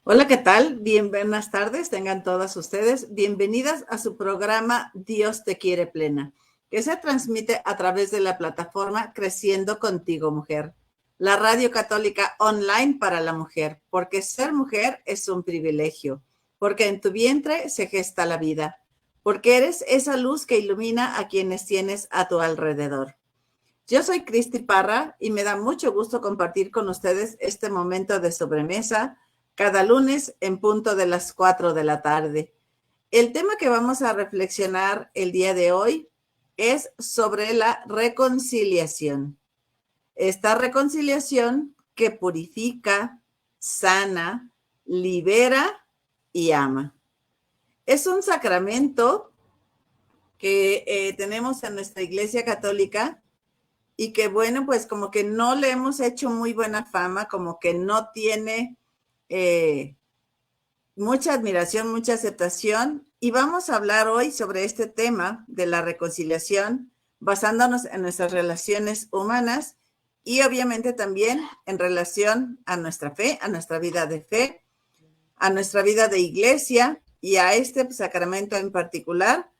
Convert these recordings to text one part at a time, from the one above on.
Hola, ¿qué tal? Bien, buenas tardes, tengan todas ustedes. Bienvenidas a su programa Dios te quiere plena, que se transmite a través de la plataforma Creciendo Contigo, Mujer, la radio católica online para la mujer, porque ser mujer es un privilegio, porque en tu vientre se gesta la vida, porque eres esa luz que ilumina a quienes tienes a tu alrededor. Yo soy Cristi Parra y me da mucho gusto compartir con ustedes este momento de sobremesa cada lunes en punto de las 4 de la tarde. El tema que vamos a reflexionar el día de hoy es sobre la reconciliación. Esta reconciliación que purifica, sana, libera y ama. Es un sacramento que tenemos en nuestra Iglesia Católica y que bueno, pues como que no le hemos hecho muy buena fama, como que no tiene eh, mucha admiración, mucha aceptación. Y vamos a hablar hoy sobre este tema de la reconciliación, basándonos en nuestras relaciones humanas y obviamente también en relación a nuestra fe, a nuestra vida de fe, a nuestra vida de iglesia y a este sacramento en particular,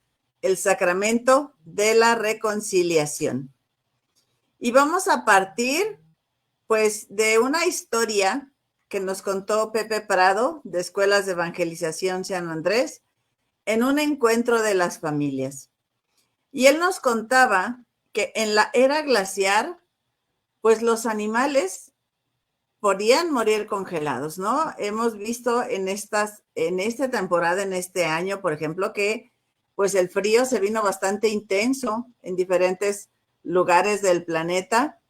el sacramento de la reconciliación. Y vamos a partir, pues, de una historia que nos contó Pepe Prado, de Escuelas de Evangelización San Andrés, en un encuentro de las familias. Y él nos contaba que en la era glaciar, pues los animales podían morir congelados, ¿no? Hemos visto en esta temporada, en este año, por ejemplo, que pues el frío se vino bastante intenso en diferentes lugares del planeta.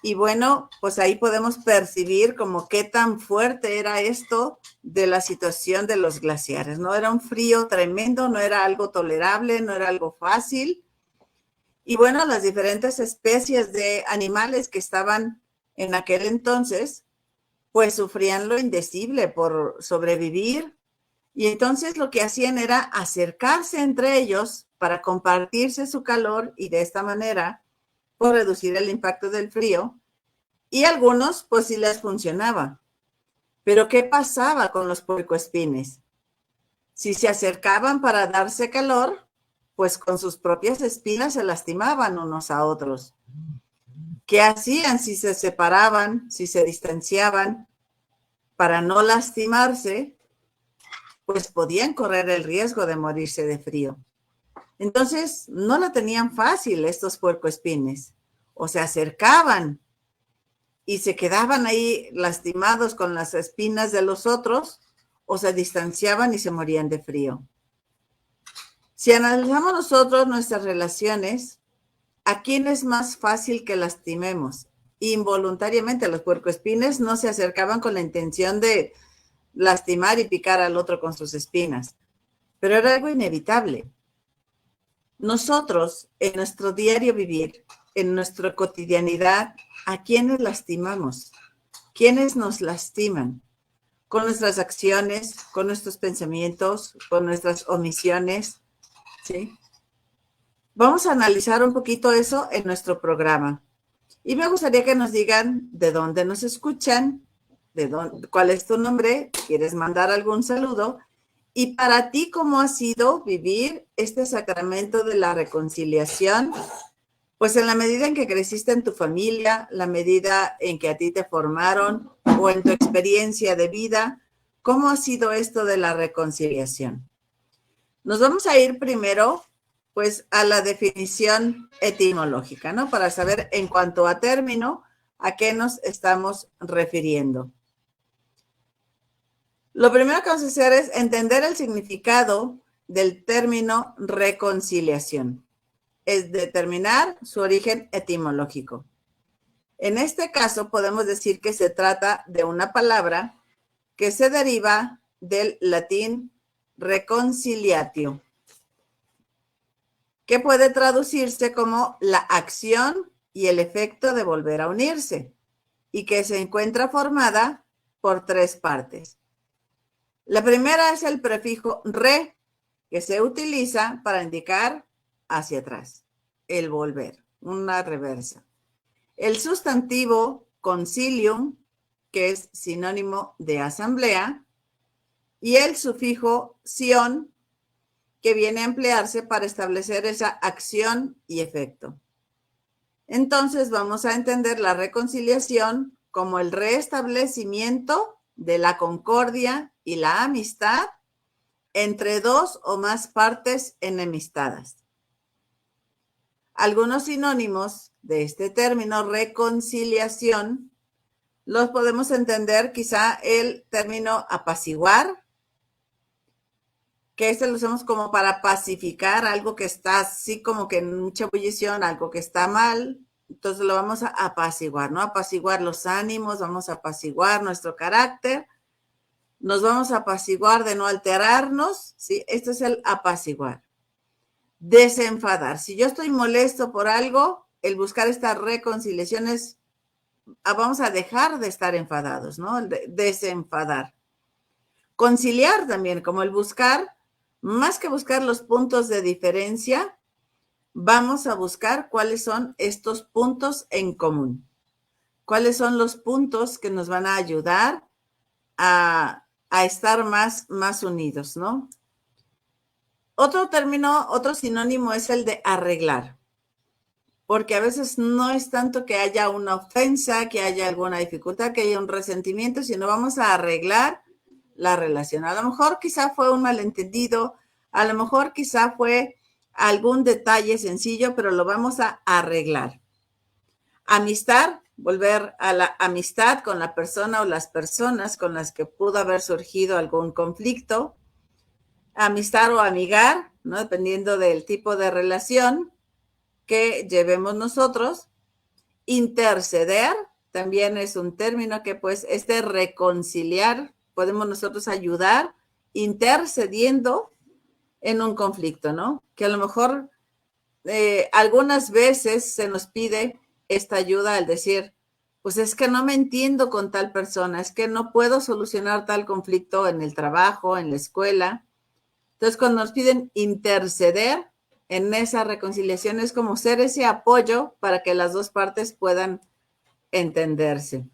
Y bueno, pues ahí podemos percibir como qué tan fuerte era esto de la situación de los glaciares, ¿no? Era un frío tremendo, no era algo tolerable, no era algo fácil. Y bueno, las diferentes especies de animales que estaban en aquel entonces, pues sufrían lo indecible por sobrevivir. Y entonces lo que hacían era acercarse entre ellos para compartirse su calor y de esta manera, por reducir el impacto del frío. Y algunos, pues sí les funcionaba. Pero ¿qué pasaba con los puercoespines? Si se acercaban para darse calor, pues con sus propias espinas se lastimaban unos a otros. ¿Qué hacían si se separaban, si se distanciaban para no lastimarse? Pues podían correr el riesgo de morirse de frío. Entonces, no la tenían fácil estos puercoespines. O se acercaban y se quedaban ahí lastimados con las espinas de los otros, o se distanciaban y se morían de frío. Si analizamos nosotros nuestras relaciones, ¿a quién es más fácil que lastimemos? Involuntariamente, los puercoespines no se acercaban con la intención de lastimar y picar al otro con sus espinas, pero era algo inevitable. Nosotros, en nuestro diario vivir, en nuestra cotidianidad, ¿a quiénes lastimamos? ¿Quiénes nos lastiman? Con nuestras acciones, con nuestros pensamientos, con nuestras omisiones, ¿sí? Vamos a analizar un poquito eso en nuestro programa. Y me gustaría que nos digan de dónde nos escuchan, cuál es tu nombre, quieres mandar algún saludo, y para ti, ¿cómo ha sido vivir este sacramento de la reconciliación? Pues en la medida en que creciste en tu familia, la medida en que a ti te formaron o en tu experiencia de vida, ¿cómo ha sido esto de la reconciliación? Nos vamos a ir primero, pues, a la definición etimológica, ¿no? Para saber en cuanto a término, a qué nos estamos refiriendo. Lo primero que vamos a hacer es entender el significado del término reconciliación, es determinar su origen etimológico. En este caso, podemos decir que se trata de una palabra que se deriva del latín reconciliatio, que puede traducirse como la acción y el efecto de volver a unirse, y que se encuentra formada por tres partes. La primera es el prefijo re, que se utiliza para indicar hacia atrás, el volver, una reversa. El sustantivo concilium, que es sinónimo de asamblea, y el sufijo ción, que viene a emplearse para establecer esa acción y efecto. Entonces vamos a entender la reconciliación como el restablecimiento de la concordia y la amistad entre dos o más partes enemistadas. Algunos sinónimos de este término reconciliación los podemos entender quizá el término apaciguar, que lo usamos como para pacificar algo que está así como que en mucha ebullición, algo que está mal, entonces lo vamos a apaciguar, ¿no? Apaciguar los ánimos, vamos a apaciguar nuestro carácter, nos vamos a apaciguar de no alterarnos, ¿sí? Esto es el apaciguar. Desenfadar. Si yo estoy molesto por algo, el buscar esta reconciliación es, vamos a dejar de estar enfadados, ¿no? El desenfadar. Conciliar también, como el buscar, más que buscar los puntos de diferencia, vamos a buscar cuáles son estos puntos en común. Cuáles son los puntos que nos van a ayudar a estar más unidos, ¿no? Otro término, otro sinónimo es el de arreglar, porque a veces no es tanto que haya una ofensa, que haya alguna dificultad, que haya un resentimiento, sino vamos a arreglar la relación. A lo mejor quizá fue un malentendido, a lo mejor quizá fue algún detalle sencillo, pero lo vamos a arreglar. Amistad, volver a la amistad con la persona o las personas con las que pudo haber surgido algún conflicto. Amistad o amigar, ¿no? Dependiendo del tipo de relación que llevemos nosotros. Interceder también es un término que pues es de reconciliar, podemos nosotros ayudar intercediendo en un conflicto, ¿no? Que a lo mejor algunas veces se nos pide esta ayuda al decir, pues es que no me entiendo con tal persona, es que no puedo solucionar tal conflicto en el trabajo, en la escuela. Entonces, cuando nos piden interceder en esa reconciliación, es como ser ese apoyo para que las dos partes puedan entenderse.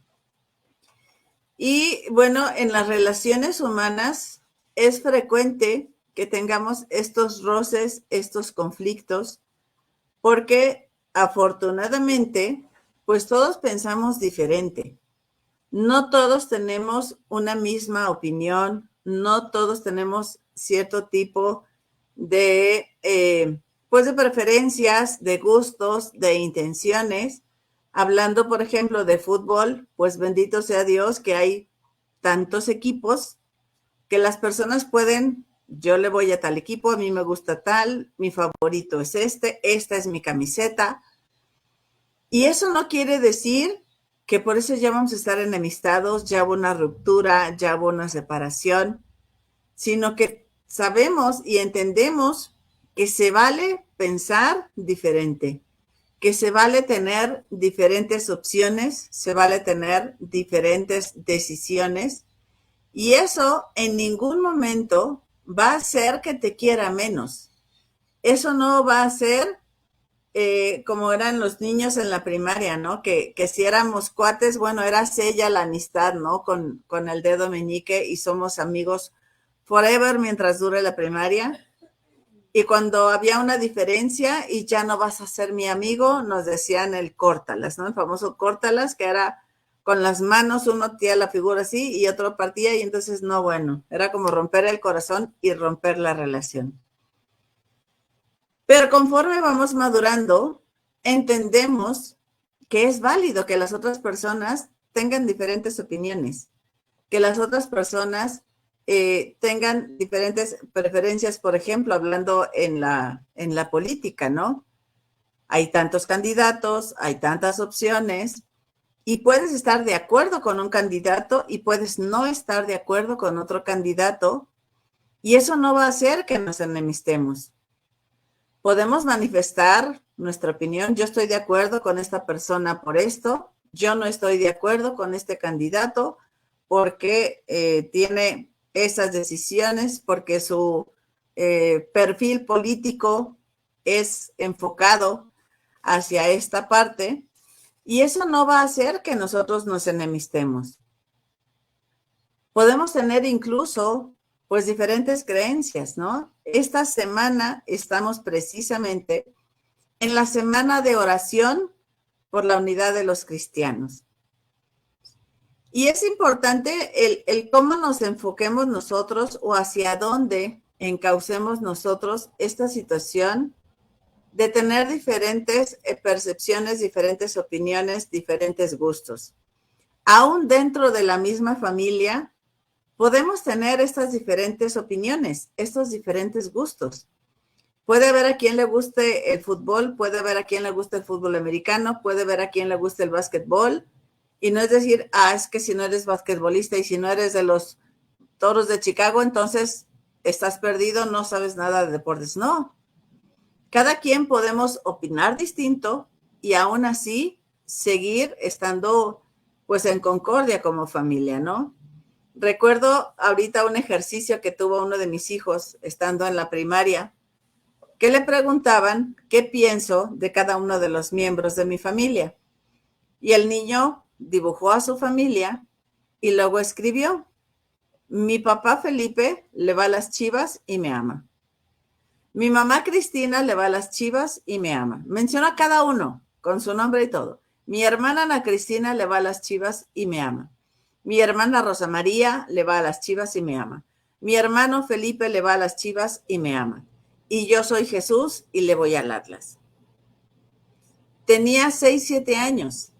Y bueno, en las relaciones humanas es frecuente que tengamos estos roces, estos conflictos, porque afortunadamente, pues todos pensamos diferente. No todos tenemos una misma opinión, no todos tenemos cierto tipo de, pues de preferencias, de gustos, de intenciones. Hablando, por ejemplo, de fútbol, pues bendito sea Dios que hay tantos equipos que las personas pueden, yo le voy a tal equipo, a mí me gusta tal, mi favorito es esta es mi camiseta. Y eso no quiere decir que por eso ya vamos a estar enemistados, ya hubo una ruptura, ya hubo una separación, sino que sabemos y entendemos que se vale pensar diferente, que se vale tener diferentes opciones, se vale tener diferentes decisiones, y eso en ningún momento va a hacer que te quiera menos. Eso no va a hacer como eran los niños en la primaria, ¿no? Que si éramos cuates, bueno, era sella la amistad, ¿no? Con el dedo meñique y somos amigos forever mientras dure la primaria. Y cuando había una diferencia y ya no vas a ser mi amigo, nos decían el córtalas, ¿no? El famoso córtalas, que era con las manos uno tía la figura así y otro partía y entonces no, bueno, era como romper el corazón y romper la relación. Pero conforme vamos madurando, entendemos que es válido que las otras personas tengan diferentes opiniones, que las otras personas tengan diferentes preferencias, por ejemplo, hablando en la política, ¿no? Hay tantos candidatos, hay tantas opciones, y puedes estar de acuerdo con un candidato y puedes no estar de acuerdo con otro candidato, y eso no va a hacer que nos enemistemos. Podemos manifestar nuestra opinión. Yo estoy de acuerdo con esta persona por esto. Yo no estoy de acuerdo con este candidato porque tiene esas decisiones, porque su perfil político es enfocado hacia esta parte. Y eso no va a hacer que nosotros nos enemistemos. Podemos tener incluso pues diferentes creencias, ¿no? Esta semana estamos precisamente en la semana de oración por la unidad de los cristianos. Y es importante el cómo nos enfoquemos nosotros o hacia dónde encaucemos nosotros esta situación de tener diferentes percepciones, diferentes opiniones, diferentes gustos. Aún dentro de la misma familia, podemos tener estas diferentes opiniones, estos diferentes gustos. Puede haber a quien le guste el fútbol, puede haber a quien le guste el fútbol americano, puede haber a quien le guste el básquetbol. Y no es decir, es que si no eres basquetbolista y si no eres de los Toros de Chicago, entonces estás perdido, no sabes nada de deportes. No. Cada quien podemos opinar distinto y aún así seguir estando pues en concordia como familia, ¿no? Recuerdo ahorita un ejercicio que tuvo uno de mis hijos estando en la primaria, que le preguntaban qué pienso de cada uno de los miembros de mi familia. Y el niño dibujó a su familia y luego escribió: mi papá Felipe le va a las Chivas y me ama. Mi mamá Cristina le va a las Chivas y me ama. Mencionó a cada uno con su nombre y todo. Mi hermana Ana Cristina le va a las Chivas y me ama. Mi hermana Rosa María le va a las Chivas y me ama. Mi hermano Felipe le va a las Chivas y me ama. Y yo soy Jesús y le voy al Atlas. Tenía 6, 7 años.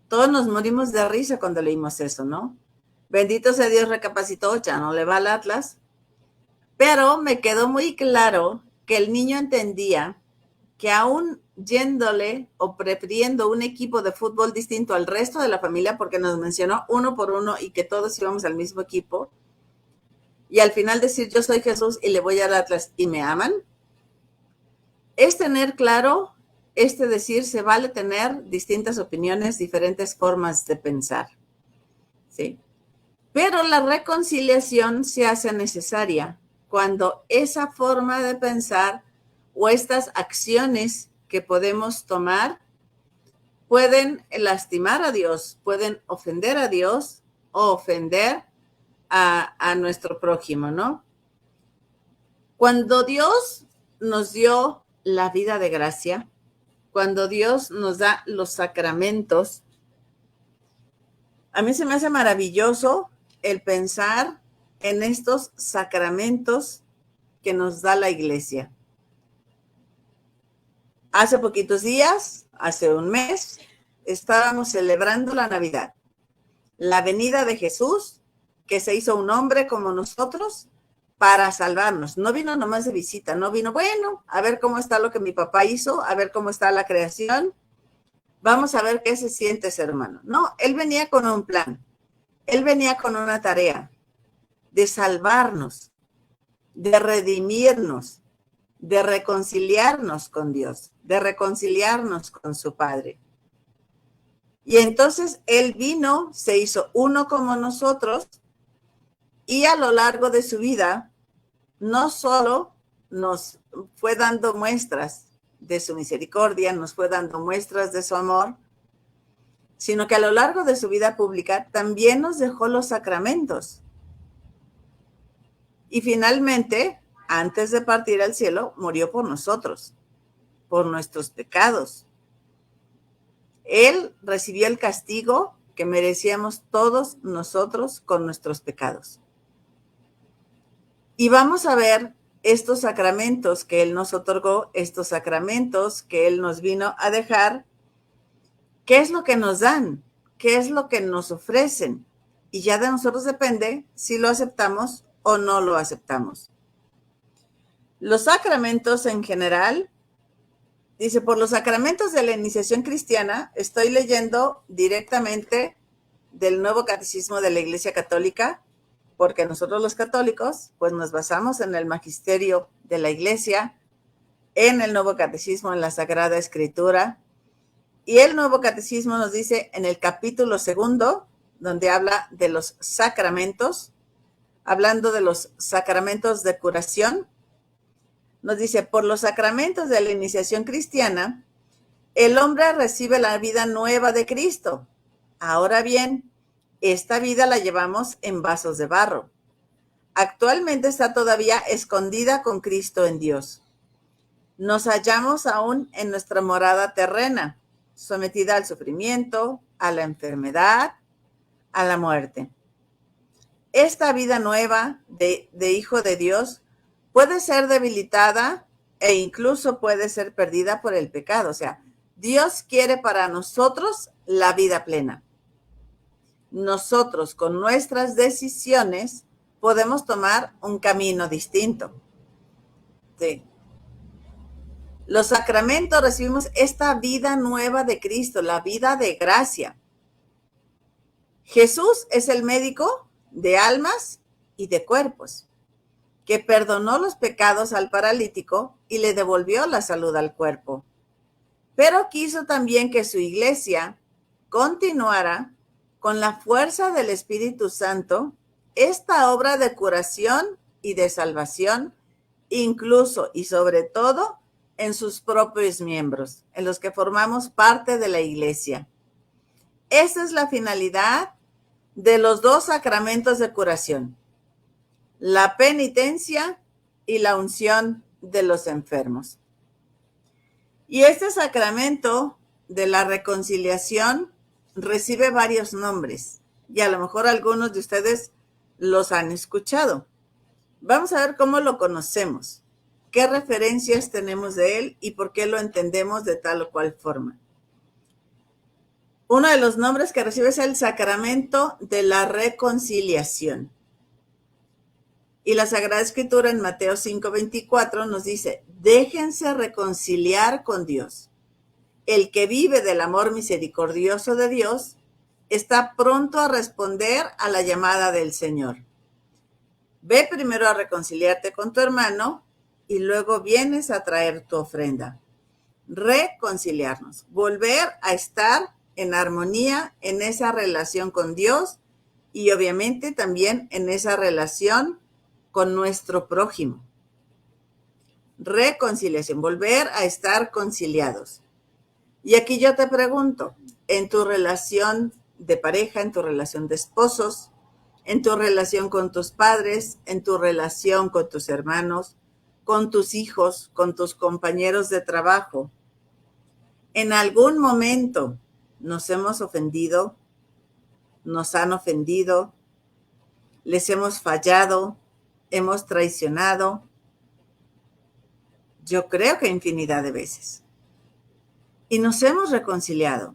Todos nos morimos de risa cuando leímos eso, ¿no? Bendito sea Dios, recapacitó, ya no le va al Atlas. Pero me quedó muy claro que el niño entendía que aún yéndole o prefiriendo un equipo de fútbol distinto al resto de la familia, porque nos mencionó uno por uno y que todos íbamos al mismo equipo, y al final decir yo soy Jesús y le voy al Atlas y me aman, es tener claro, decir se vale tener distintas opiniones, diferentes formas de pensar, ¿sí? Pero la reconciliación se hace necesaria cuando esa forma de pensar o estas acciones que podemos tomar pueden lastimar a Dios, pueden ofender a Dios o ofender a nuestro prójimo, ¿no? Cuando Dios nos dio la vida de gracia, cuando Dios nos da los sacramentos, a mí se me hace maravilloso el pensar en estos sacramentos que nos da la iglesia. Hace poquitos días, hace un mes, estábamos celebrando la Navidad, la venida de Jesús, que se hizo un hombre como nosotros para salvarnos. No vino nomás de visita, no vino, bueno, a ver cómo está lo que mi papá hizo, a ver cómo está la creación, vamos a ver qué se siente ser humano. No, él venía con un plan, él venía con una tarea de salvarnos, de redimirnos, de reconciliarnos con Dios, de reconciliarnos con su Padre. Y entonces Él vino, se hizo uno como nosotros y a lo largo de su vida no solo nos fue dando muestras de su misericordia, nos fue dando muestras de su amor, sino que a lo largo de su vida pública también nos dejó los sacramentos. Y finalmente, antes de partir al cielo, murió por nosotros, por nuestros pecados. Él recibió el castigo que merecíamos todos nosotros con nuestros pecados. Y vamos a ver estos sacramentos que Él nos otorgó, estos sacramentos que Él nos vino a dejar, ¿qué es lo que nos dan? ¿Qué es lo que nos ofrecen? Y ya de nosotros depende si lo aceptamos o no lo aceptamos. Los sacramentos en general, dice, por los sacramentos de la iniciación cristiana, estoy leyendo directamente del Nuevo Catecismo de la Iglesia Católica, porque nosotros los católicos, pues nos basamos en el magisterio de la Iglesia, en el Nuevo Catecismo, en la Sagrada Escritura, y el Nuevo Catecismo nos dice en el capítulo 2, donde habla de los sacramentos, hablando de los sacramentos de curación, nos dice, por los sacramentos de la iniciación cristiana, el hombre recibe la vida nueva de Cristo. Ahora bien, esta vida la llevamos en vasos de barro. actualmente está todavía escondida con Cristo en Dios. Nos hallamos aún en nuestra morada terrena, sometida al sufrimiento, a la enfermedad, a la muerte. Esta vida nueva de hijo de Dios puede ser debilitada e incluso puede ser perdida por el pecado. O sea, Dios quiere para nosotros la vida plena. Nosotros con nuestras decisiones podemos tomar un camino distinto. Sí. Los sacramentos recibimos esta vida nueva de Cristo, la vida de gracia. Jesús es el médico de almas y de cuerpos, que perdonó los pecados al paralítico y le devolvió la salud al cuerpo. Pero quiso también que su iglesia continuara con la fuerza del Espíritu Santo esta obra de curación y de salvación, incluso y sobre todo en sus propios miembros, en los que formamos parte de la iglesia. Esa es la finalidad de los dos sacramentos de curación: la penitencia y la unción de los enfermos. Y este sacramento de la reconciliación recibe varios nombres, y a lo mejor algunos de ustedes los han escuchado. Vamos a ver cómo lo conocemos, qué referencias tenemos de él y por qué lo entendemos de tal o cual forma. Uno de los nombres que recibe es el sacramento de la reconciliación. Y la Sagrada Escritura en Mateo 5:24 nos dice: déjense reconciliar con Dios. El que vive del amor misericordioso de Dios está pronto a responder a la llamada del Señor. Ve primero a reconciliarte con tu hermano y luego vienes a traer tu ofrenda. Reconciliarnos, volver a estar en armonía en esa relación con Dios y obviamente también en esa relación con nuestro prójimo. Reconciliación, volver a estar conciliados. Y aquí yo te pregunto, en tu relación de pareja, en tu relación de esposos, en tu relación con tus padres, en tu relación con tus hermanos, con tus hijos, con tus compañeros de trabajo, ¿en algún momento nos hemos ofendido? ¿Nos han ofendido? ¿Les hemos fallado? ¿Hemos traicionado? Yo creo que infinidad de veces. Y nos hemos reconciliado.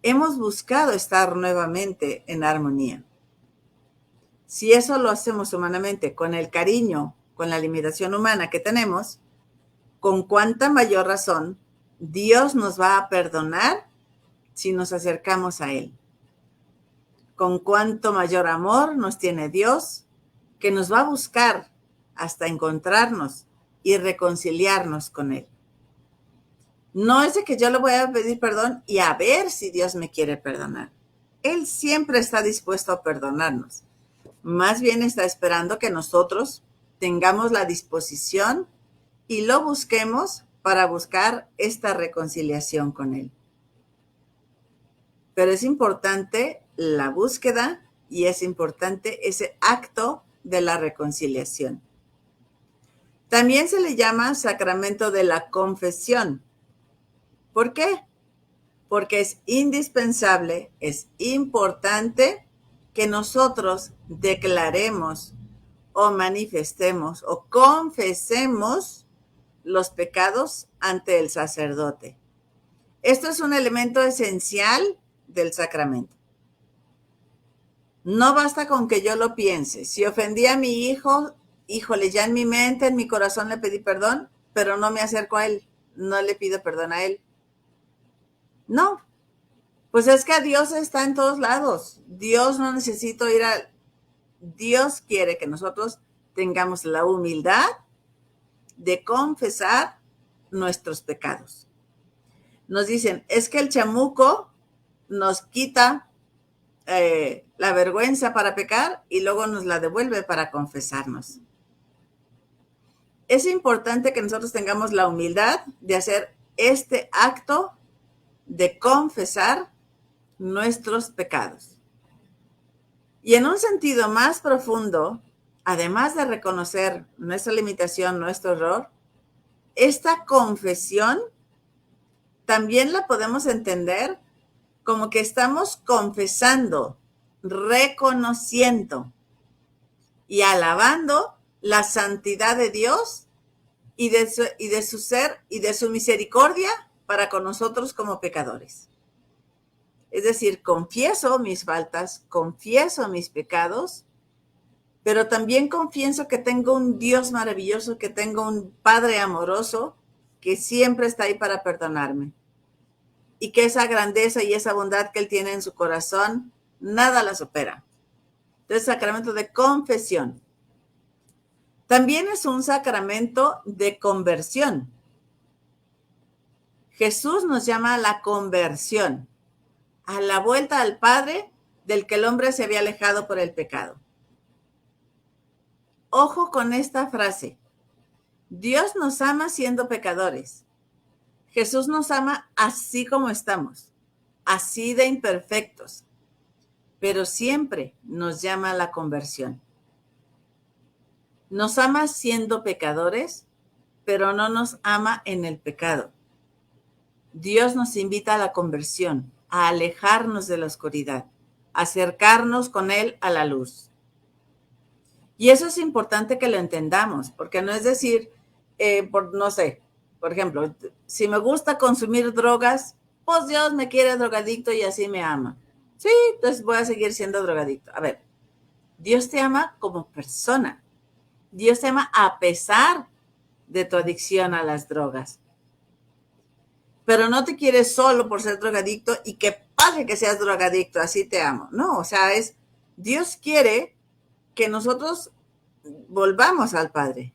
Hemos buscado estar nuevamente en armonía. Si eso lo hacemos humanamente, con el cariño, con la limitación humana que tenemos, con cuánta mayor razón Dios nos va a perdonar si nos acercamos a Él. Con cuánto mayor amor nos tiene Dios, que nos va a buscar hasta encontrarnos y reconciliarnos con Él. No es de que yo le voy a pedir perdón y a ver si Dios me quiere perdonar. Él siempre está dispuesto a perdonarnos. Más bien está esperando que nosotros tengamos la disposición y lo busquemos para buscar esta reconciliación con Él. Pero es importante la búsqueda y es importante ese acto de la reconciliación. También se le llama sacramento de la confesión. ¿Por qué? Porque es indispensable, es importante que nosotros declaremos o manifestemos o confesemos los pecados ante el sacerdote. Esto es un elemento esencial del sacramento. No basta con que yo lo piense. Si ofendí a mi hijo, híjole, ya en mi mente, en mi corazón le pedí perdón, pero no me acerco a él, no le pido perdón a él. No, pues es que Dios está en todos lados. Dios no necesita ir a... Dios quiere que nosotros tengamos la humildad de confesar nuestros pecados. Nos dicen, es que el chamuco nos quita la vergüenza para pecar y luego nos la devuelve para confesarnos. Es importante que nosotros tengamos la humildad de hacer este acto de confesar nuestros pecados. Y en un sentido más profundo, además de reconocer nuestra limitación, nuestro error, esta confesión también la podemos entender como que estamos confesando, reconociendo y alabando la santidad de Dios y de su ser y de su misericordia para con nosotros como pecadores. Es decir, confieso mis faltas, confieso mis pecados, pero también confieso que tengo un Dios maravilloso, que tengo un Padre amoroso que siempre está ahí para perdonarme. Y que esa grandeza y esa bondad que Él tiene en su corazón, nada la supera. Entonces, sacramento de confesión. También es un sacramento de conversión. Jesús nos llama a la conversión, a la vuelta al Padre del que el hombre se había alejado por el pecado. Ojo con esta frase. Dios nos ama siendo pecadores. Jesús nos ama así como estamos, así de imperfectos, pero siempre nos llama a la conversión. Nos ama siendo pecadores, pero no nos ama en el pecado. Dios nos invita a la conversión, a alejarnos de la oscuridad, a acercarnos con Él a la luz. Y eso es importante que lo entendamos, porque no es decir, no sé, por ejemplo, si me gusta consumir drogas, pues Dios me quiere drogadicto y así me ama. Sí, entonces voy a seguir siendo drogadicto. A ver, Dios te ama como persona. Dios te ama a pesar de tu adicción a las drogas. Pero no te quiere solo por ser drogadicto y que pase que seas drogadicto, así te amo. No, o sea, Dios quiere que nosotros volvamos al Padre,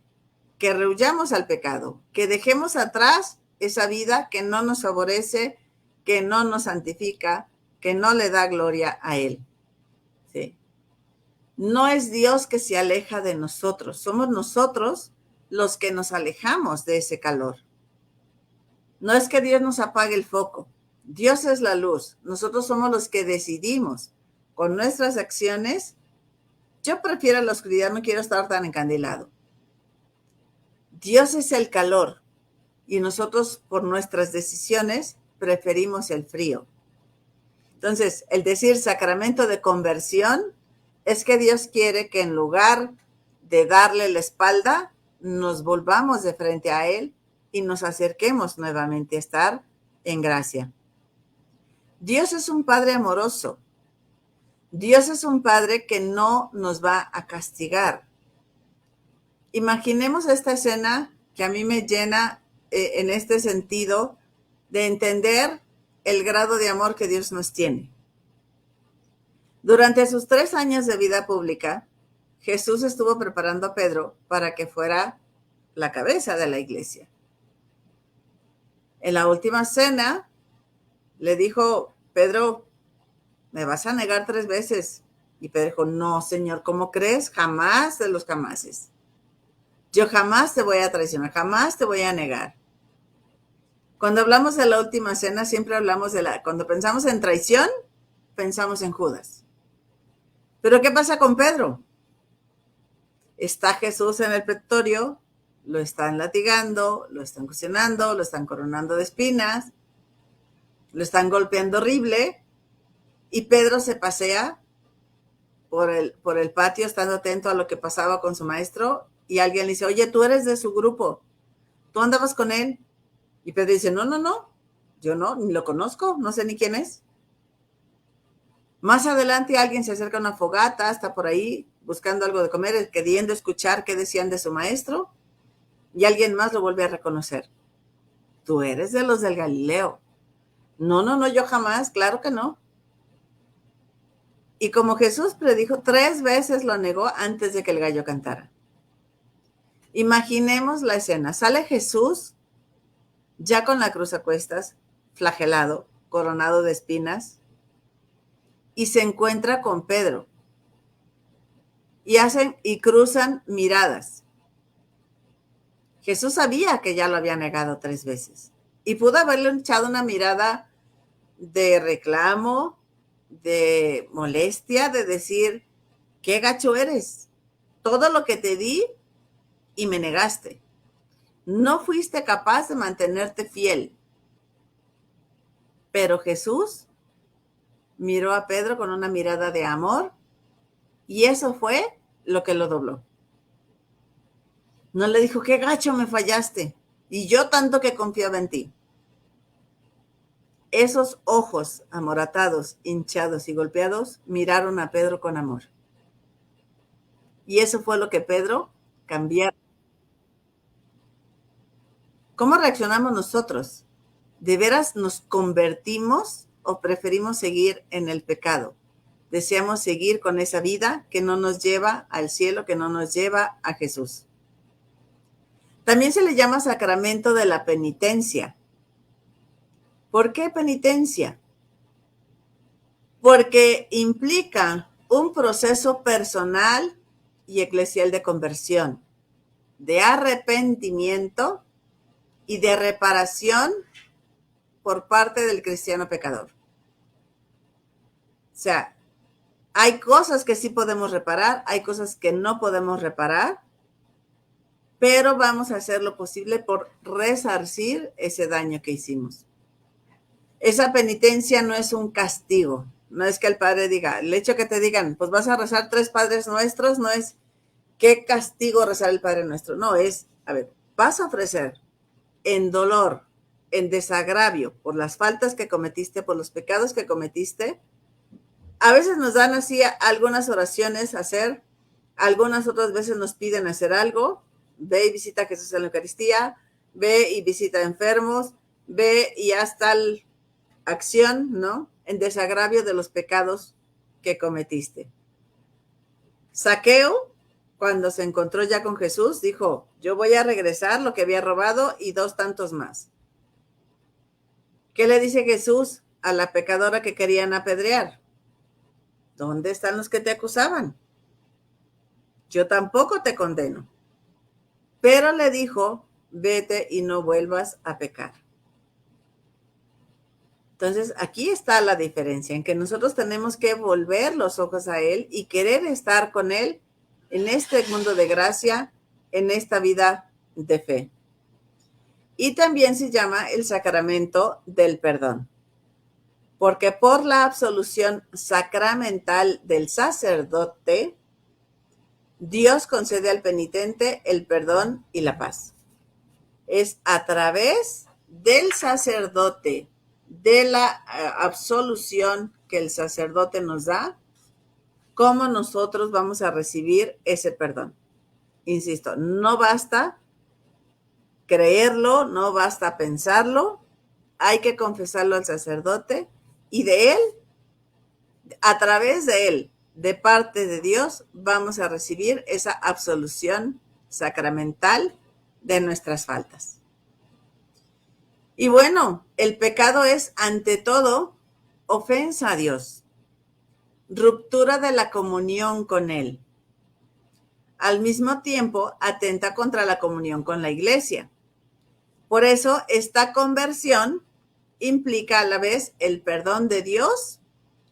que rehuyamos al pecado, que dejemos atrás esa vida que no nos favorece, que no nos santifica, que no le da gloria a Él. ¿Sí? No es Dios que se aleja de nosotros, somos nosotros los que nos alejamos de ese calor. No es que Dios nos apague el foco, Dios es la luz, nosotros somos los que decidimos con nuestras acciones. Yo prefiero la oscuridad, no quiero estar tan encandilado. Dios es el calor y nosotros por nuestras decisiones preferimos el frío. Entonces, el decir sacramento de conversión es que Dios quiere que en lugar de darle la espalda, nos volvamos de frente a Él y nos acerquemos nuevamente a estar en gracia. Dios es un Padre amoroso. Dios es un Padre que no nos va a castigar. Imaginemos esta escena que a mí me llena en este sentido de entender el grado de amor que Dios nos tiene. Durante sus 3 años de vida pública, Jesús estuvo preparando a Pedro para que fuera la cabeza de la iglesia. En la última cena le dijo, Pedro, me vas a negar 3 veces. Y Pedro dijo, no, Señor, ¿cómo crees? Jamás de los jamases. Yo jamás te voy a traicionar, jamás te voy a negar. Cuando hablamos de la última cena, siempre hablamos cuando pensamos en traición, pensamos en Judas. Pero ¿qué pasa con Pedro? Está Jesús en el pretorio, lo están latigando, lo están cuestionando, lo están coronando de espinas, lo están golpeando horrible, y Pedro se pasea por el patio estando atento a lo que pasaba con su maestro, y alguien le dice, oye, tú eres de su grupo, tú andabas con él. Y Pedro dice, no, yo no, ni lo conozco, no sé ni quién es. Más adelante alguien se acerca a una fogata, está por ahí buscando algo de comer, queriendo escuchar qué decían de su maestro, y alguien más lo vuelve a reconocer. Tú eres de los del Galileo. No, yo jamás, claro que no. Y como Jesús predijo, 3 veces lo negó antes de que el gallo cantara. Imaginemos la escena. Sale Jesús ya con la cruz a cuestas, flagelado, coronado de espinas, y se encuentra con Pedro. Y cruzan miradas. Jesús sabía que ya lo había negado 3 veces. Y pudo haberle echado una mirada de reclamo, de molestia, de decir, qué gacho eres. todo lo que te di y me negaste. No fuiste capaz de mantenerte fiel. Pero Jesús miró a Pedro con una mirada de amor y eso fue lo que lo dobló. No le dijo, qué gacho me fallaste y yo tanto que confiaba en ti. Esos ojos amoratados, hinchados y golpeados miraron a Pedro con amor. Y eso fue lo que Pedro cambió. ¿Cómo reaccionamos nosotros? ¿De veras nos convertimos o preferimos seguir en el pecado? Deseamos seguir con esa vida que no nos lleva al cielo, que no nos lleva a Jesús. También se le llama sacramento de la penitencia. ¿Por qué penitencia? Porque implica un proceso personal y eclesial de conversión, de arrepentimiento y de reparación por parte del cristiano pecador. O sea, hay cosas que sí podemos reparar, hay cosas que no podemos reparar, pero vamos a hacer lo posible por resarcir ese daño que hicimos. Esa penitencia no es un castigo, no es que el padre diga, el hecho que te digan, pues vas a rezar 3 Padres Nuestros, no es qué castigo rezar el Padre Nuestro, no, es, a ver, vas a ofrecer en dolor, en desagravio, por las faltas que cometiste, por los pecados que cometiste. A veces nos dan así algunas oraciones a hacer, algunas otras veces nos piden hacer algo, ve y visita a Jesús en la Eucaristía, ve y visita a enfermos, ve y haz tal acción, ¿no? En desagravio de los pecados que cometiste. Zaqueo, cuando se encontró ya con Jesús, dijo, yo voy a regresar lo que había robado y 2 tantos más. ¿Qué le dice Jesús a la pecadora que querían apedrear? ¿Dónde están los que te acusaban? Yo tampoco te condeno. Pero le dijo, vete y no vuelvas a pecar. Entonces, aquí está la diferencia, en que nosotros tenemos que volver los ojos a Él y querer estar con Él en este mundo de gracia, en esta vida de fe. Y también se llama el sacramento del perdón, porque por la absolución sacramental del sacerdote, Dios concede al penitente el perdón y la paz. Es a través del sacerdote, de la absolución que el sacerdote nos da, cómo nosotros vamos a recibir ese perdón. Insisto, no basta creerlo, no basta pensarlo, hay que confesarlo al sacerdote y de él, a través de él, de parte de Dios, vamos a recibir esa absolución sacramental de nuestras faltas. Y bueno, el pecado es, ante todo, ofensa a Dios, ruptura de la comunión con Él. Al mismo tiempo, atenta contra la comunión con la Iglesia. Por eso, esta conversión implica a la vez el perdón de Dios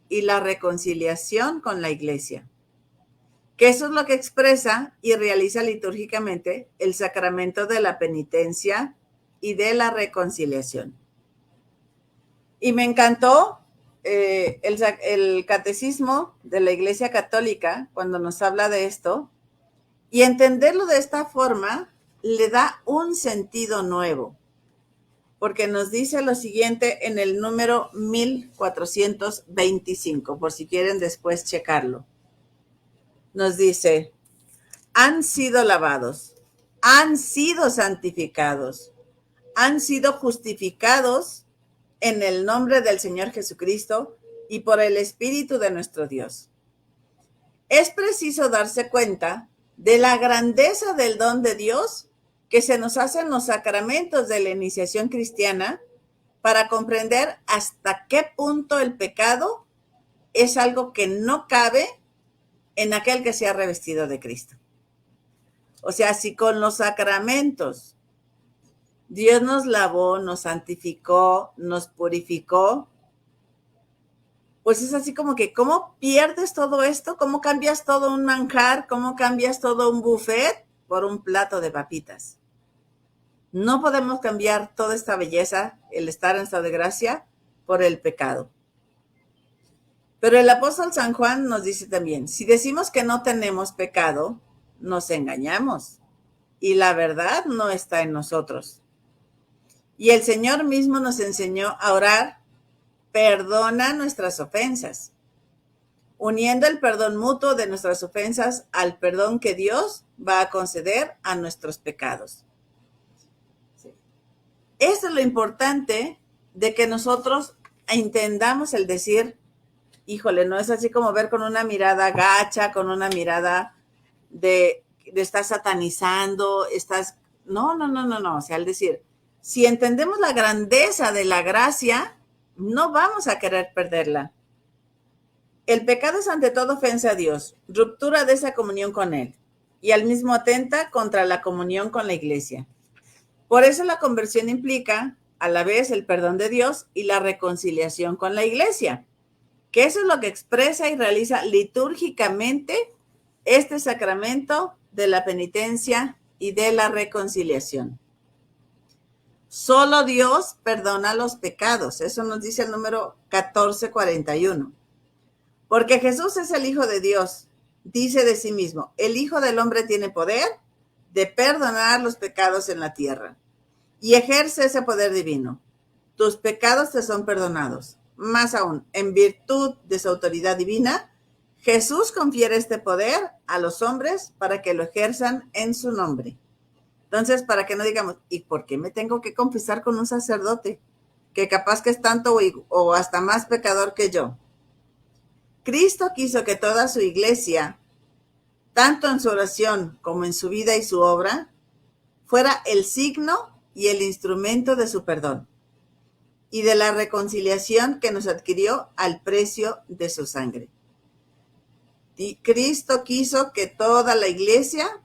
y la reconciliación con la Iglesia, que eso es lo que expresa y realiza litúrgicamente el sacramento de la penitencia y de la reconciliación. Y me encantó el catecismo de la Iglesia Católica cuando nos habla de esto, y entenderlo de esta forma le da un sentido nuevo, porque nos dice lo siguiente en el número 1425, por si quieren después checarlo. Nos dice, han sido lavados, han sido santificados, han sido justificados en el nombre del Señor Jesucristo y por el Espíritu de nuestro Dios. Es preciso darse cuenta de la grandeza del don de Dios que se nos hace en los sacramentos de la iniciación cristiana para comprender hasta qué punto el pecado es algo que no cabe en aquel que se ha revestido de Cristo. O sea, si con los sacramentos Dios nos lavó, nos santificó, nos purificó, pues es así como que, ¿cómo pierdes todo esto? ¿Cómo cambias todo un manjar? ¿Cómo cambias todo un buffet por un plato de papitas? No podemos cambiar toda esta belleza, el estar en estado de gracia, por el pecado. Pero el apóstol San Juan nos dice también, si decimos que no tenemos pecado, nos engañamos y la verdad no está en nosotros. Y el Señor mismo nos enseñó a orar, perdona nuestras ofensas, uniendo el perdón mutuo de nuestras ofensas al perdón que Dios va a conceder a nuestros pecados. Eso es lo importante de que nosotros entendamos el decir, híjole, no es así como ver con una mirada gacha, con una mirada de estás satanizando, estás... No. O sea, al decir, si entendemos la grandeza de la gracia, no vamos a querer perderla. El pecado es ante todo ofensa a Dios, ruptura de esa comunión con Él, y al mismo atenta contra la comunión con la iglesia. Por eso la conversión implica a la vez el perdón de Dios y la reconciliación con la iglesia, que eso es lo que expresa y realiza litúrgicamente este sacramento de la penitencia y de la reconciliación. Solo Dios perdona los pecados, eso nos dice el número 1441. Porque Jesús es el Hijo de Dios, dice de sí mismo, el Hijo del Hombre tiene poder de perdonar los pecados en la tierra y ejerce ese poder divino. Tus pecados te son perdonados. Más aún, en virtud de su autoridad divina, Jesús confiere este poder a los hombres para que lo ejerzan en su nombre. Entonces, para que no digamos, ¿y por qué me tengo que confesar con un sacerdote? Que capaz que es tanto o hasta más pecador que yo. Cristo quiso que toda su iglesia, tanto en su oración como en su vida y su obra, fuera el signo y el instrumento de su perdón y de la reconciliación que nos adquirió al precio de su sangre. Y Cristo quiso que toda la iglesia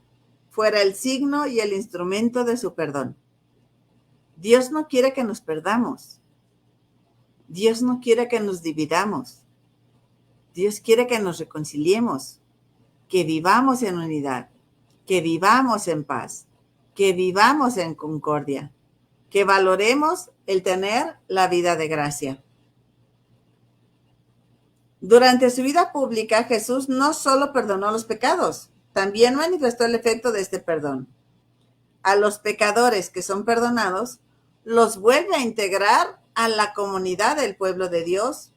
fuera el signo y el instrumento de su perdón. Dios no quiere que nos perdamos. Dios no quiere que nos dividamos. Dios quiere que nos reconciliemos, que vivamos en unidad, que vivamos en paz, que vivamos en concordia, que valoremos el tener la vida de gracia. Durante su vida pública, Jesús no solo perdonó los pecados, también manifestó el efecto de este perdón. A los pecadores que son perdonados, los vuelve a integrar a la comunidad del pueblo de Dios,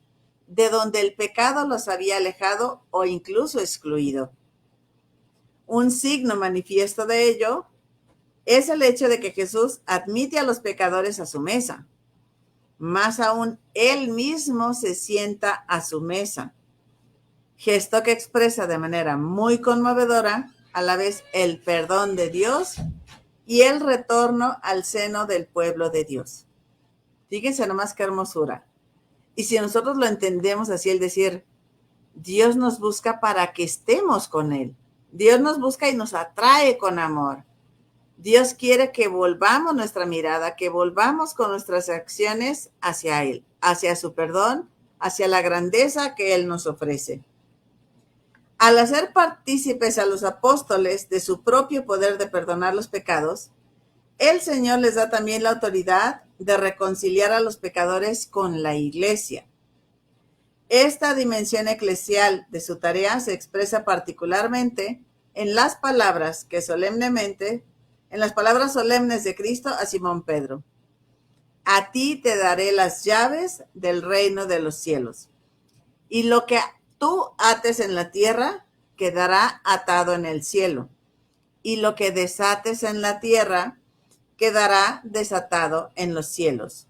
de donde el pecado los había alejado o incluso excluido. Un signo manifiesto de ello es el hecho de que Jesús admite a los pecadores a su mesa. Más aún, Él mismo se sienta a su mesa, gesto que expresa de manera muy conmovedora a la vez el perdón de Dios y el retorno al seno del pueblo de Dios. Fíjense nomás qué hermosura. Y si nosotros lo entendemos así, el decir, Dios nos busca para que estemos con Él. Dios nos busca y nos atrae con amor. Dios quiere que volvamos nuestra mirada, que volvamos con nuestras acciones hacia Él, hacia su perdón, hacia la grandeza que Él nos ofrece. Al hacer partícipes a los apóstoles de su propio poder de perdonar los pecados, el Señor les da también la autoridad de reconciliar a los pecadores con la iglesia. Esta dimensión eclesial de su tarea se expresa particularmente en las palabras solemnes de Cristo a Simón Pedro. A ti te daré las llaves del reino de los cielos. Y lo que tú ates en la tierra quedará atado en el cielo. Y lo que desates en la tierra quedará desatado en los cielos.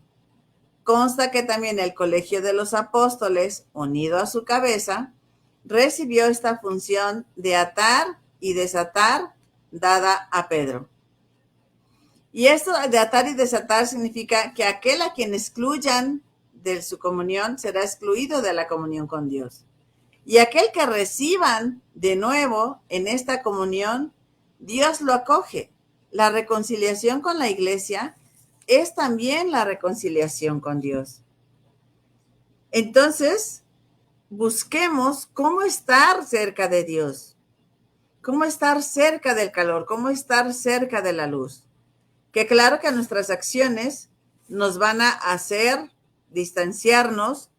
Consta que también el colegio de los apóstoles, unido a su cabeza, recibió esta función de atar y desatar dada a Pedro. Y esto de atar y desatar significa que aquel a quien excluyan de su comunión será excluido de la comunión con Dios. Y aquel que reciban de nuevo en esta comunión, Dios lo acoge. La reconciliación con la iglesia es también la reconciliación con Dios. Entonces, busquemos cómo estar cerca de Dios, cómo estar cerca del calor, cómo estar cerca de la luz. Que claro que nuestras acciones nos van a hacer distanciarnos.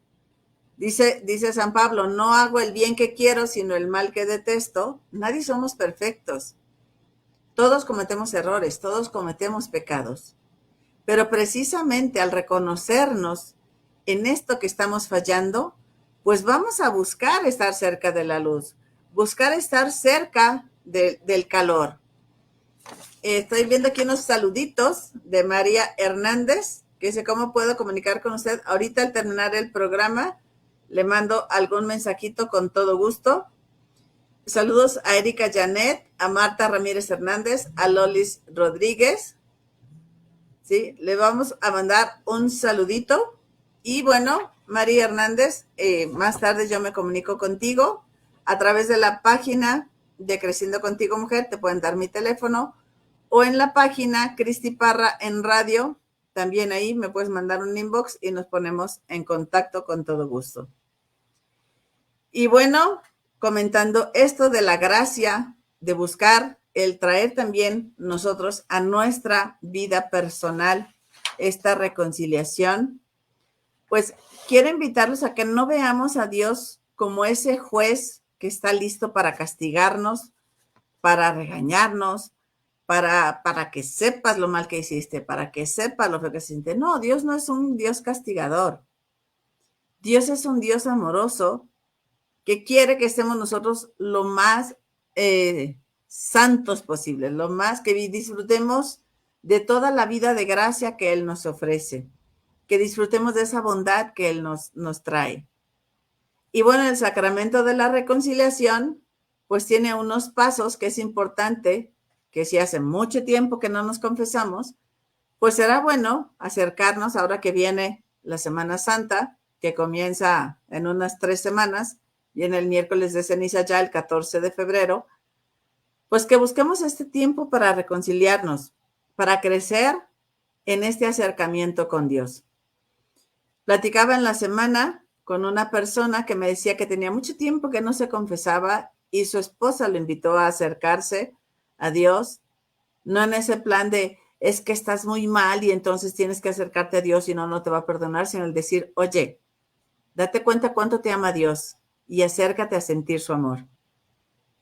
Dice San Pablo, no hago el bien que quiero, sino el mal que detesto. Nadie somos perfectos. Todos cometemos errores, todos cometemos pecados. Pero precisamente al reconocernos en esto que estamos fallando, pues vamos a buscar estar cerca de la luz, buscar estar cerca del calor. Estoy viendo aquí unos saluditos de María Hernández, que dice, ¿cómo puedo comunicar con usted? Ahorita al terminar el programa, le mando algún mensajito con todo gusto. Saludos a Erika Janet, a Marta Ramírez Hernández, a Lolis Rodríguez. ¿Sí? Le vamos a mandar un saludito. Y bueno, María Hernández, más tarde yo me comunico contigo a través de la página de Creciendo Contigo Mujer. Te pueden dar mi teléfono o en la página Cristi Parra en radio. También ahí me puedes mandar un inbox y nos ponemos en contacto con todo gusto. Y bueno, comentando esto de la gracia de buscar el traer también nosotros a nuestra vida personal esta reconciliación, pues quiero invitarlos a que no veamos a Dios como ese juez que está listo para castigarnos, para regañarnos, para que sepas lo mal que hiciste, para que sepas lo que hiciste. No, Dios no es un Dios castigador. Dios es un Dios amoroso que quiere que estemos nosotros lo más santos posible, lo más que disfrutemos de toda la vida de gracia que Él nos ofrece, que disfrutemos de esa bondad que Él nos trae. Y bueno, el sacramento de la reconciliación, pues tiene unos pasos que es importante, que si hace mucho tiempo que no nos confesamos, pues será bueno acercarnos ahora que viene la Semana Santa, que comienza en unas 3 semanas, y en el miércoles de ceniza ya el 14 de febrero, pues que busquemos este tiempo para reconciliarnos, para crecer en este acercamiento con Dios. Platicaba en la semana con una persona que me decía que tenía mucho tiempo que no se confesaba y su esposa lo invitó a acercarse a Dios, no en ese plan de es que estás muy mal y entonces tienes que acercarte a Dios y no te va a perdonar, sino el decir, oye, date cuenta cuánto te ama Dios y acércate a sentir su amor.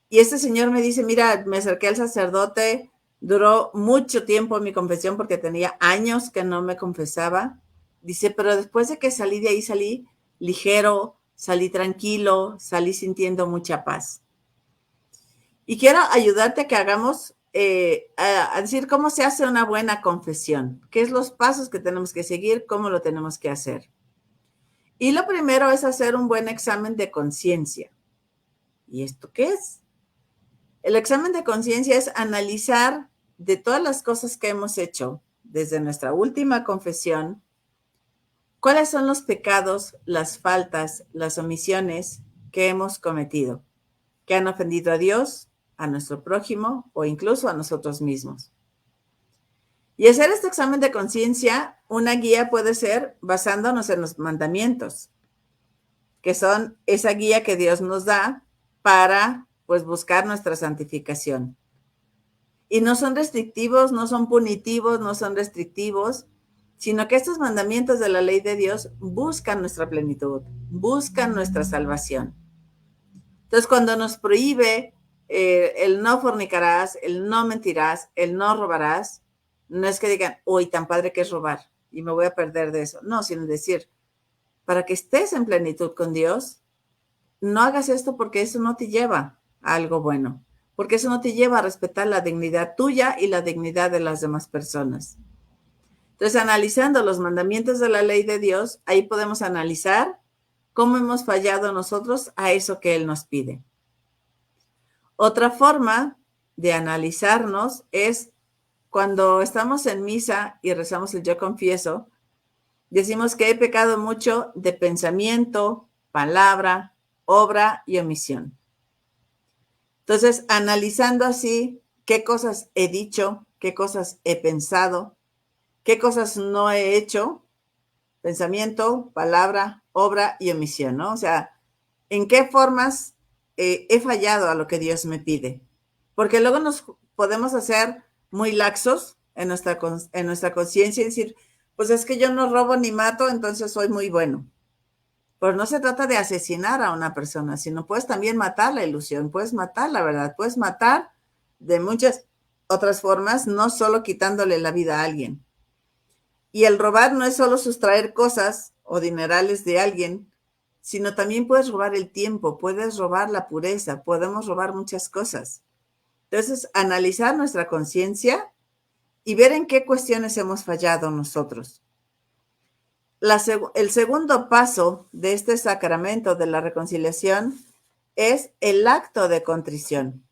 Y este señor me dice, mira, me acerqué al sacerdote, duró mucho tiempo mi confesión porque tenía años que no me confesaba. Dice, pero después de que salí de ahí, salí ligero, salí tranquilo, salí sintiendo mucha paz. Y quiero ayudarte a que hagamos, a decir cómo se hace una buena confesión, qué es los pasos que tenemos que seguir, cómo lo tenemos que hacer. Y lo primero es hacer un buen examen de conciencia. ¿Y esto qué es? El examen de conciencia es analizar de todas las cosas que hemos hecho desde nuestra última confesión, cuáles son los pecados, las faltas, las omisiones que hemos cometido, que han ofendido a Dios, a nuestro prójimo o incluso a nosotros mismos. Y hacer este examen de conciencia, una guía puede ser basándonos en los mandamientos, que son esa guía que Dios nos da para, pues, buscar nuestra santificación. Y no son restrictivos, no son punitivos, no son restrictivos, sino que estos mandamientos de la ley de Dios buscan nuestra plenitud, buscan nuestra salvación. Entonces, cuando nos prohíbe el no fornicarás, el no mentirás, el no robarás, no es que digan, uy, tan padre que es robar y me voy a perder de eso. No, sino decir, para que estés en plenitud con Dios, no hagas esto porque eso no te lleva a algo bueno, porque eso no te lleva a respetar la dignidad tuya y la dignidad de las demás personas. Entonces, analizando los mandamientos de la ley de Dios, ahí podemos analizar cómo hemos fallado nosotros a eso que Él nos pide. Otra forma de analizarnos es cuando estamos en misa y rezamos el yo confieso, decimos que he pecado mucho de pensamiento, palabra, obra y omisión. Entonces, analizando así qué cosas he dicho, qué cosas he pensado, qué cosas no he hecho, pensamiento, palabra, obra y omisión, ¿no? O sea, ¿En qué formas he fallado a lo que Dios me pide? Porque luego nos podemos hacer muy laxos en nuestra conciencia y decir, pues es que yo no robo ni mato, entonces soy muy bueno. Pero no se trata de asesinar a una persona, sino puedes también matar la ilusión, puedes matar la verdad, puedes matar de muchas otras formas, no solo quitándole la vida a alguien. Y el robar no es solo sustraer cosas o dinerales de alguien, sino también puedes robar el tiempo, puedes robar la pureza, podemos robar muchas cosas. Entonces, analizar nuestra conciencia y ver en qué cuestiones hemos fallado nosotros. El segundo paso de este sacramento de la reconciliación es el acto de contrición.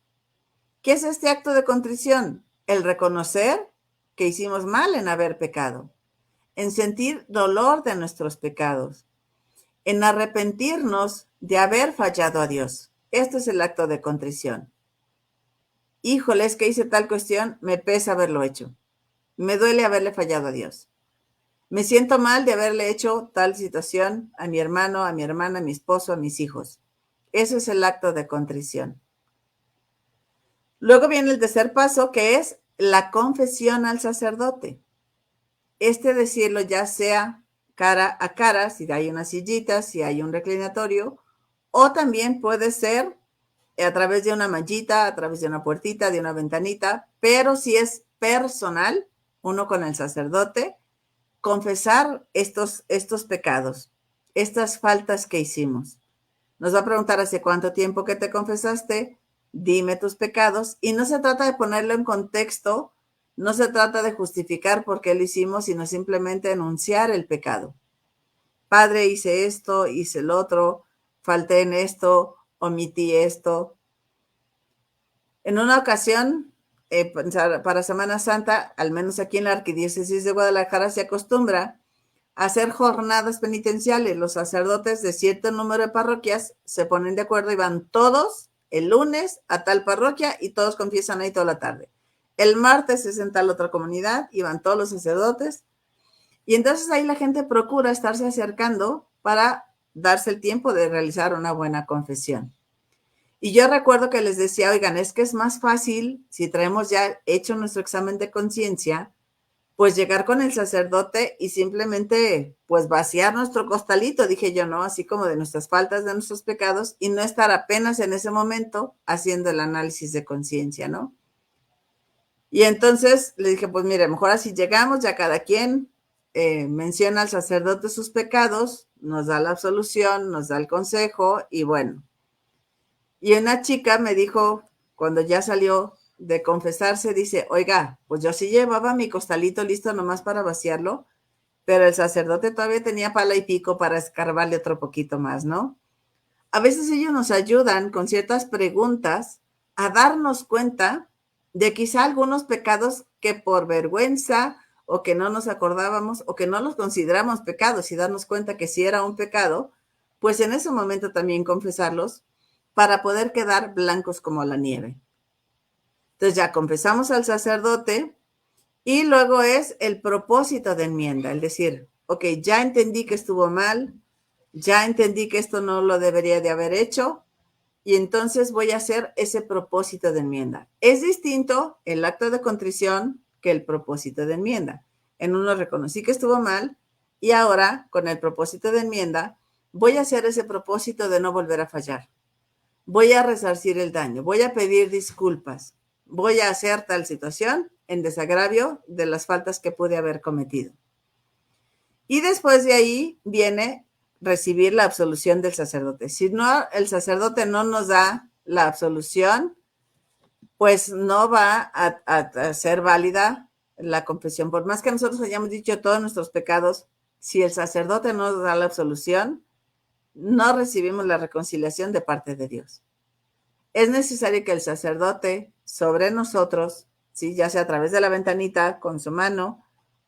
¿Qué es este acto de contrición? El reconocer que hicimos mal en haber pecado, en sentir dolor de nuestros pecados, en arrepentirnos de haber fallado a Dios. Este es el acto de contrición. Híjole, es que hice tal cuestión, me pesa haberlo hecho. Me duele haberle fallado a Dios. Me siento mal de haberle hecho tal situación a mi hermano, a mi hermana, a mi esposo, a mis hijos. Ese es el acto de contrición. Luego viene el tercer paso, que es la confesión al sacerdote. Decirlo ya sea cara a cara, si hay una sillita, si hay un reclinatorio, o también puede ser a través de una mallita, a través de una puertita, de una ventanita, pero si es personal, uno con el sacerdote, confesar estos pecados, estas faltas que hicimos. Nos va a preguntar hace cuánto tiempo que te confesaste, dime tus pecados, y no se trata de ponerlo en contexto, no se trata de justificar por qué lo hicimos, sino simplemente enunciar el pecado. Padre, hice esto, hice el otro, falté en esto, omití esto. En una ocasión, para Semana Santa, al menos aquí en la Arquidiócesis de Guadalajara, se acostumbra a hacer jornadas penitenciales. Los sacerdotes de cierto número de parroquias se ponen de acuerdo y van todos el lunes a tal parroquia y todos confiesan ahí toda la tarde. El martes es en tal otra comunidad y van todos los sacerdotes. Y entonces ahí la gente procura estarse acercando para darse el tiempo de realizar una buena confesión. Y yo recuerdo que les decía, oigan, es que es más fácil si traemos ya hecho nuestro examen de conciencia, pues llegar con el sacerdote y simplemente pues vaciar nuestro costalito, dije yo, ¿no? Así como de nuestras faltas, de nuestros pecados, y no estar apenas en ese momento haciendo el análisis de conciencia, ¿no? Y entonces le dije, pues mire, mejor así llegamos, ya cada quien menciona al sacerdote sus pecados, nos da la absolución, nos da el consejo y bueno. Y una chica me dijo, cuando ya salió de confesarse, dice, oiga, pues yo sí llevaba mi costalito listo nomás para vaciarlo, pero el sacerdote todavía tenía pala y pico para escarbarle otro poquito más, ¿no? A veces ellos nos ayudan con ciertas preguntas a darnos cuenta de quizá algunos pecados que por vergüenza o que no nos acordábamos o que no los consideramos pecados y darnos cuenta que sí era un pecado, pues en ese momento también confesarlos para poder quedar blancos como la nieve. Entonces ya confesamos al sacerdote y luego es el propósito de enmienda, es decir, ok, ya entendí que estuvo mal, ya entendí que esto no lo debería de haber hecho y entonces voy a hacer ese propósito de enmienda. Es distinto el acto de contrición que el propósito de enmienda. En uno reconocí que estuvo mal y ahora con el propósito de enmienda voy a hacer ese propósito de no volver a fallar. Voy a resarcir el daño, voy a pedir disculpas, voy a hacer tal situación en desagravio de las faltas que pude haber cometido. Y después de ahí viene recibir la absolución del sacerdote. Si no, el sacerdote no nos da la absolución, pues no va a ser válida la confesión. Por más que nosotros hayamos dicho todos nuestros pecados, si el sacerdote no nos da la absolución, no recibimos la reconciliación de parte de Dios. Es necesario que el sacerdote sobre nosotros, ¿sí? Ya sea a través de la ventanita con su mano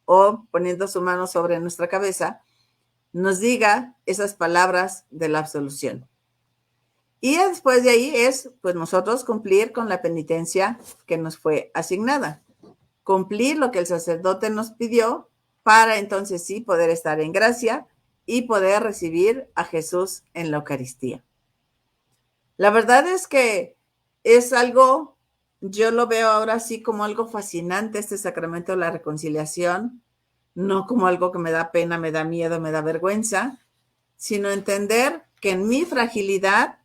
o poniendo su mano sobre nuestra cabeza, nos diga esas palabras de la absolución. Y después de ahí es, pues nosotros cumplir con la penitencia que nos fue asignada. Cumplir lo que el sacerdote nos pidió para entonces sí poder estar en gracia y poder recibir a Jesús en la Eucaristía. La verdad es que es algo, yo lo veo ahora así como algo fascinante, este sacramento de la reconciliación, no como algo que me da pena, me da miedo, me da vergüenza, sino entender que en mi fragilidad,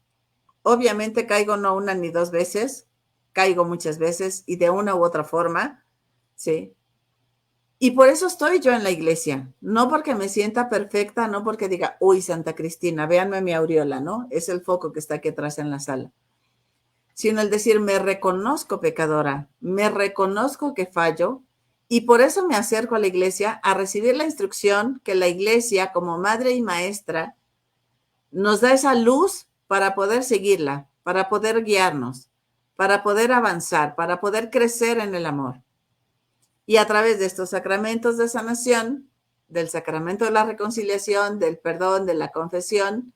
obviamente caigo no una ni dos veces, caigo muchas veces y de una u otra forma, ¿sí? Y por eso estoy yo en la iglesia, no porque me sienta perfecta, no porque diga, uy, Santa Cristina, véanme mi aureola, ¿no? Es el foco que está aquí atrás en la sala. Sino el decir, me reconozco pecadora, me reconozco que fallo y por eso me acerco a la iglesia a recibir la instrucción que la iglesia como madre y maestra nos da esa luz para poder seguirla, para poder guiarnos, para poder avanzar, para poder crecer en el amor. Y a través de estos sacramentos de sanación, del sacramento de la reconciliación, del perdón, de la confesión,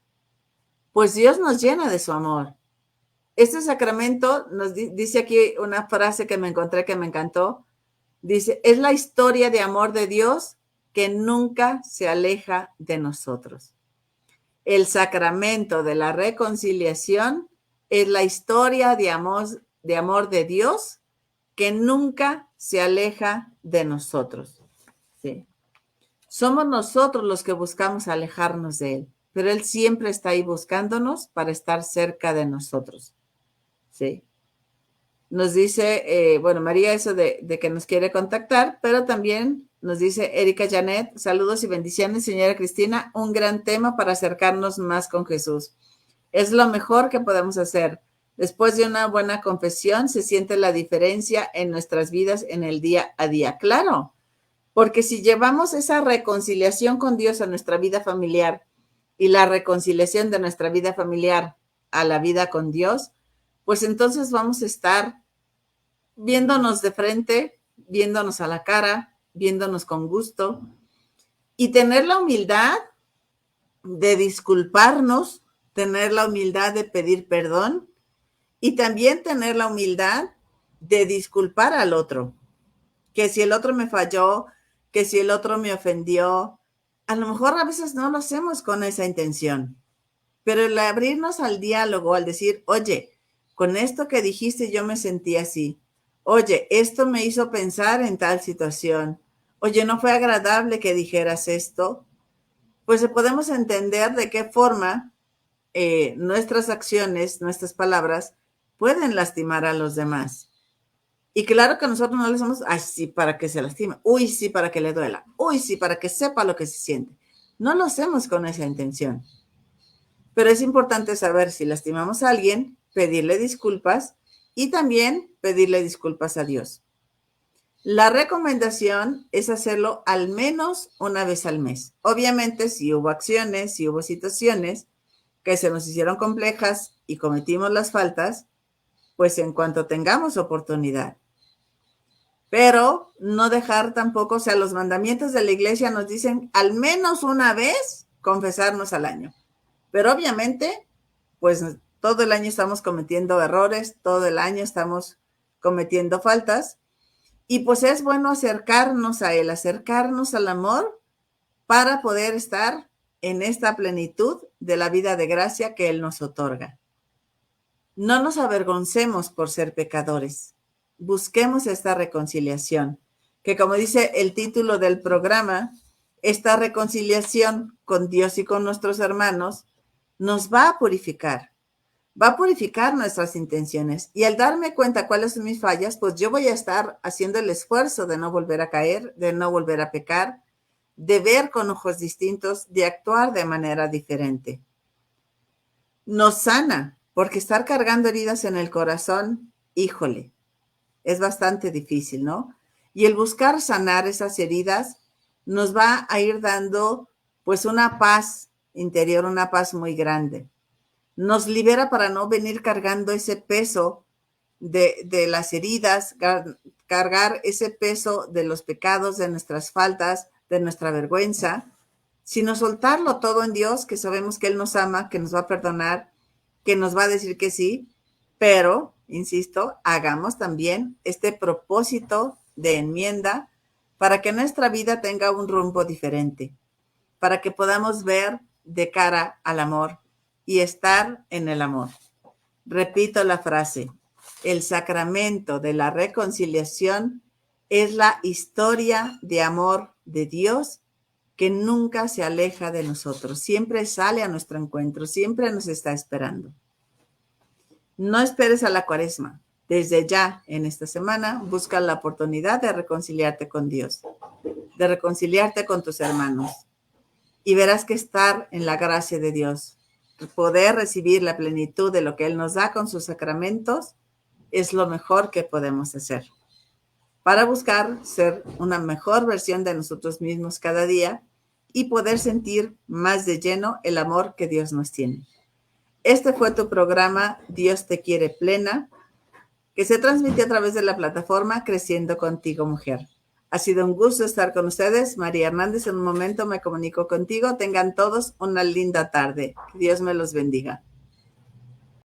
pues Dios nos llena de su amor. Este sacramento nos dice aquí una frase que me encontré que me encantó. Dice, es la historia de amor de Dios que nunca se aleja de nosotros. El sacramento de la reconciliación es la historia de amor de Dios que nunca se aleja de nosotros. ¿Sí? Somos nosotros los que buscamos alejarnos de Él, pero Él siempre está ahí buscándonos para estar cerca de nosotros. ¿Sí? Nos dice, bueno, María, eso de que nos quiere contactar, pero también nos dice Erika Janet, saludos y bendiciones, señora Cristina, un gran tema para acercarnos más con Jesús. Es lo mejor que podemos hacer. Después de una buena confesión se siente la diferencia en nuestras vidas en el día a día. Claro, porque si llevamos esa reconciliación con Dios a nuestra vida familiar y la reconciliación de nuestra vida familiar a la vida con Dios, pues entonces vamos a estar viéndonos de frente, viéndonos a la cara, viéndonos con gusto y tener la humildad de disculparnos, tener la humildad de pedir perdón y también tener la humildad de disculpar al otro. Que si el otro me falló, que si el otro me ofendió, a lo mejor a veces no lo hacemos con esa intención, pero el abrirnos al diálogo, al decir, oye, con esto que dijiste yo me sentí así. Oye, esto me hizo pensar en tal situación. Oye, no fue agradable que dijeras esto. Pues podemos entender de qué forma nuestras acciones, nuestras palabras, pueden lastimar a los demás. Y claro que nosotros no le hacemos, ay, sí, para que se lastime. Uy, sí, para que le duela. Uy, sí, para que sepa lo que se siente. No lo hacemos con esa intención. Pero es importante saber si lastimamos a alguien, pedirle disculpas y también pedirle disculpas a Dios. La recomendación es hacerlo al menos una vez al mes. Obviamente, si hubo acciones, si hubo situaciones que se nos hicieron complejas y cometimos las faltas, pues en cuanto tengamos oportunidad. Pero no dejar tampoco, o sea, los mandamientos de la iglesia nos dicen al menos una vez confesarnos al año. Pero obviamente, pues todo el año estamos cometiendo errores, todo el año estamos cometiendo faltas. Y pues es bueno acercarnos a Él, acercarnos al amor para poder estar en esta plenitud de la vida de gracia que Él nos otorga. No nos avergoncemos por ser pecadores. Busquemos esta reconciliación, que como dice el título del programa, esta reconciliación con Dios y con nuestros hermanos nos va a purificar nuestras intenciones. Y al darme cuenta cuáles son mis fallas, pues yo voy a estar haciendo el esfuerzo de no volver a caer, de no volver a pecar, de ver con ojos distintos, de actuar de manera diferente. Nos sana, porque estar cargando heridas en el corazón, híjole, es bastante difícil, ¿no? Y el buscar sanar esas heridas nos va a ir dando pues una paz interior, una paz muy grande. Nos libera para no venir cargando ese peso de las heridas, cargar ese peso de los pecados, de nuestras faltas, de nuestra vergüenza, sino soltarlo todo en Dios, que sabemos que Él nos ama, que nos va a perdonar, que nos va a decir que sí, pero, insisto, hagamos también este propósito de enmienda para que nuestra vida tenga un rumbo diferente, para que podamos ver de cara al amor y estar en el amor. Repito la frase. El sacramento de la reconciliación es la historia de amor de Dios que nunca se aleja de nosotros. Siempre sale a nuestro encuentro, siempre nos está esperando. No esperes a la Cuaresma. Desde ya, en esta semana, busca la oportunidad de reconciliarte con Dios, de reconciliarte con tus hermanos. Y verás que estar en la gracia de Dios, poder recibir la plenitud de lo que Él nos da con sus sacramentos, es lo mejor que podemos hacer. Para buscar ser una mejor versión de nosotros mismos cada día y poder sentir más de lleno el amor que Dios nos tiene. Este fue tu programa Dios te quiere plena, que se transmite a través de la plataforma Creciendo Contigo Mujer. Ha sido un gusto estar con ustedes. María Hernández, en un momento me comunico contigo. Tengan todos una linda tarde. Que Dios me los bendiga.